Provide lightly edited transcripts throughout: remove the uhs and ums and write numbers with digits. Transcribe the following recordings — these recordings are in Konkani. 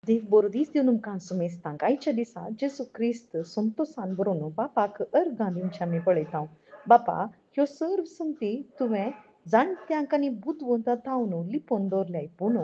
Dev bordis de unum cansum estan aici disa Jesu Christ sunt san Bruno bapa că ergandim chami पळयतां बापा ह्यो सर्व संगती तुवें जाणट्यांक आनी बुदवंतां तावनू लिपोवन दवरल्याय पूण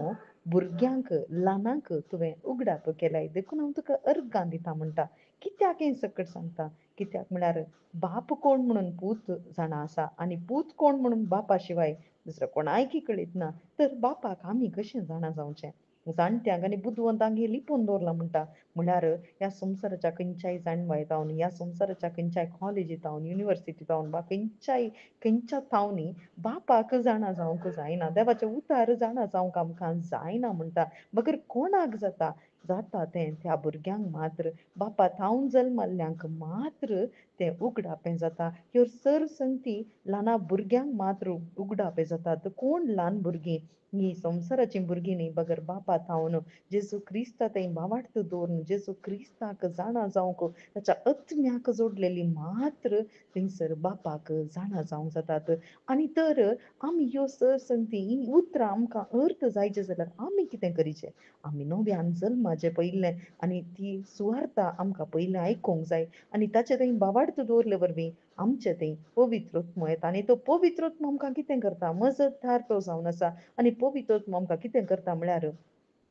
भुरग्यांक ल्हानांक तुवें उगडाप केल्याय देखून हांव तुका अर्गां दिता म्हणटा कित्याक हें सकट सांगता कित्याक म्हळ्यार बाप कोण म्हणून पूत जाणा आसा आनी पूत कोण म्हणून बापा शिवाय दुसऱ्या कोणायकी कळीत ना तर बापाक आमी कशें जाणा जावचें जाणट्यांक आनी बुदवंतांक हे लिपोवन दवरलां म्हणटा म्हळ्यार ह्या संवसाराच्या खंयच्याय जाणवाय जावन ह्या संवसाराच्या खंयच्याय कॉलेजी जावन युनिवर्सिटी जावन वा खंयच्या थावनी बापाक जाणा जावंक जायना देवाचे उतार जाणा जावंक आमकां जायना म्हणटा मगर कोणाक जाता तें त्या भुरग्यांक मात्र बापा थावन जल्मल्ल्यांक मात्र तें उगडापें जाता ह्यो सर संगती ल्हाना भुरग्यांक मात्र उगडापें जातात कोण ल्हान भुरगीं ही संवसाराची भुरगीं न्ही बगर बापा थावन जेजू क्रिस्ता थंय बावार्थ दवरून जेजू क्रिस्ताक जाणा जावंक ताच्या आत्म्याक जोडलेली मात्र थंयसर बापाक जाणा जावंक जातात आनी तर आमी ह्यो सर संगती ही उतरां आमकां अर्थ जायचे जाल्यार आमी कितें करीचें आमी नव्यान जल्माचें पयलें आनी ती सुवार्ता आमकां पयलें आयकूंक जाय आनी ताचे थंय बावार्थ दवरले वरवीं आमचे थंय पवित्रोत्म येता आनी तो पवित्रोत्म आमकां कितें करता मजतदार तो जावन आसा आनी पवित्रोत्म आमकां कितें करता म्हळ्यार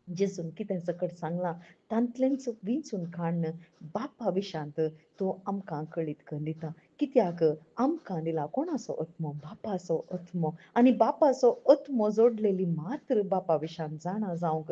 जेजून कितें सकट सांगलां तांतलेंच विंचून काडन बापा विशांत तो आमकां कळीत करून दिता कित्याक आमकां दिला कोणाचो आत्मो बापाचो आत्मो आनी बापाचो आत्मो जोडलेली मात्र बापा विशांत जाणा जावंक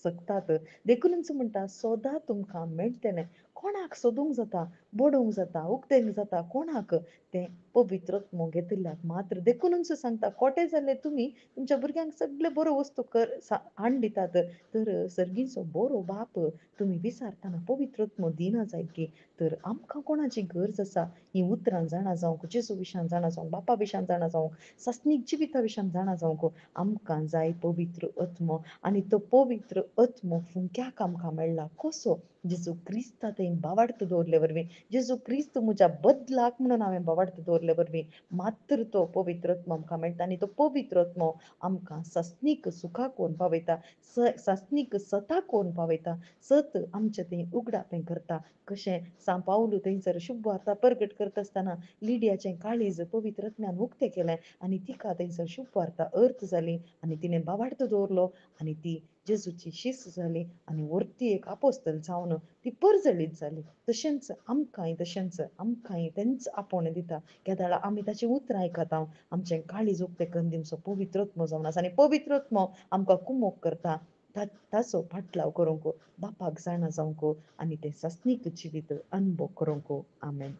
सकतात देखूनच म्हणटा सोदां तुमकां मेळटलें कोणाक सोदूंक जाता बडोवंक जाता उक्तेंक जाता कोणाक तें पवित्रोत्मो घेतिल्ल्याक मात्र देखूनच सांगता खोटे जाल्ले तुमी तुमच्या भुरग्यांक सगळे बऱ्यो वस्तू हाड दितात तर सर्गीचो बरो बाप तुमी विचारतना पवित्रोत्म दिना जायत की तर आमकां कोणाची गरज आसा ही उतरां जाणा जावंक जेजू विशांत जाणा जावंक बापा विशांत जाणा जावंक सस्नीक जिविता विशांत जाणा जावंक आमकां जाय पवित्र आत्मो आनी तो पवित्र आत्मो फुंक्याक आमकां मेळ्ळा कसो जेजू क्रिस्ता थंय बावार्थ दवरले वरवीं जेजू क्रिस्त म्हज्या बदलाक म्हणून हांवें बावार्थ दवरले वरवीं मात्र तो पवित्र आमकां मेळटा आनी तो पवित्र आमकां सस्नीक सुखाक व्हरून पावयता सस्नीक सताक व्हरून पावयता सत आमचें थंय उगडापें करता कशें सांपावलू थंयसर शुभ वार्ता प्रगट करता आसतना लिडियाचें काळीज पवित्र आत्म्यान उक्तें केलें आनी तिका थंयसर शुभ वार्ता अर्थ जाली आनी तिणें बावार्थ दवरलो आनी ती जेजूची शिस जाली आनी व्हरती एक आपोस्तल जावन ती परजळीत जाली तशेंच आमकांय तेंच आपोवणें दिता केदाळ आमी ताची उतरां आयकता आमचें काळीज उक्तें करून दिवचो पवित्रोत्म जावन आसा आनी पवित्रोत्म आमकां कुमोग करता ताचो फाटलाव करूंक बापाक जाणा जावंक आनी तें सस्नीक जिवीत अनुभव करूंक आमेन